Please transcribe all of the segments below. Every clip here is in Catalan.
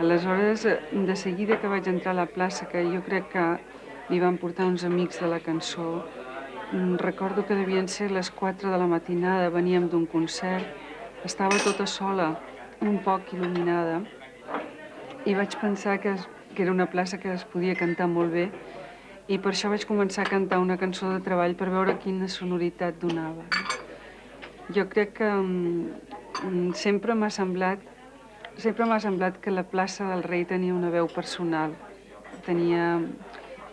Aleshores, de seguida que vaig entrar a la plaça, que jo crec que m'hi van portar uns amics de la cançó, recordo que devien ser les 4 de la matinada, veníem d'un concert, estava tota sola, un poc il·luminada, i vaig pensar que era una plaça que es podia cantar molt bé, i per això vaig començar a cantar una cançó de treball per veure quina sonoritat donava. Jo crec que sempre m'ha semblat que la plaça del Rei tenia una veu personal. Tenia,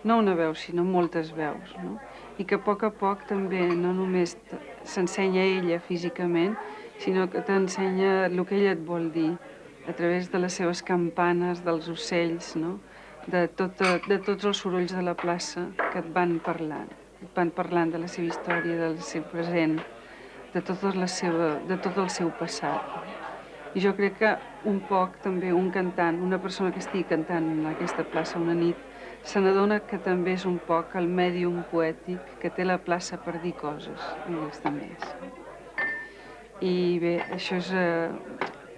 no una veu, sinó moltes veus, no? I que a poc també no només s'ensenya ella físicament, sinó que t'ensenya el que ella et vol dir, a través de les seves campanes, dels ocells, no? De tots els sorolls de la plaça que et van parlant. Et van parlant de la seva història, del seu present, de tot el seu passat. I jo crec que un poc també un cantant, una persona que estigui cantant en aquesta plaça una nit, se n'adona que també és un poc el mèdium poètic que té la plaça per dir coses i els altres. I bé, això és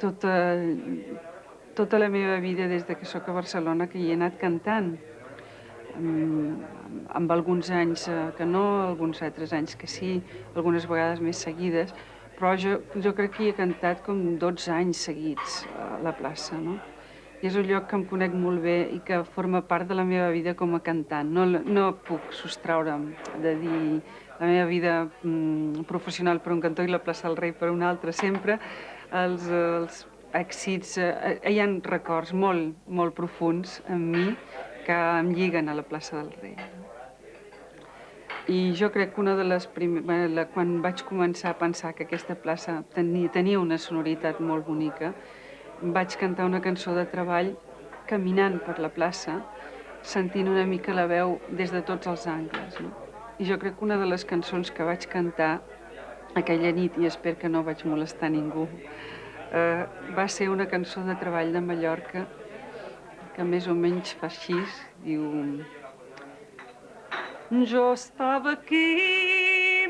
tota la meva vida des que soc a Barcelona, que hi he anat cantant. Amb alguns anys que no, alguns altres anys que sí, algunes vegades més seguides, però jo crec que hi he cantat com 12 anys seguits a la plaça, no? I és un lloc que em conec molt bé i que forma part de la meva vida com a cantant. No puc sostraure'm de dir la meva vida professional per un cantó i la plaça del Rei per un altre. Sempre els èxits, hi ha records molt profuns en mi que em lliguen a la plaça del Rei. I jo crec que una de les primeres, quan vaig començar a pensar que aquesta plaça tenia una sonoritat molt bonica, vaig cantar una cançó de treball caminant per la plaça, sentint una mica la veu des de tots els angles, no? I jo crec que una de les cançons que vaig cantar aquella nit, i espero que no vaig molestar ningú, va ser una cançó de treball de Mallorca que més o menys fa així, diu... Jo estava aquí,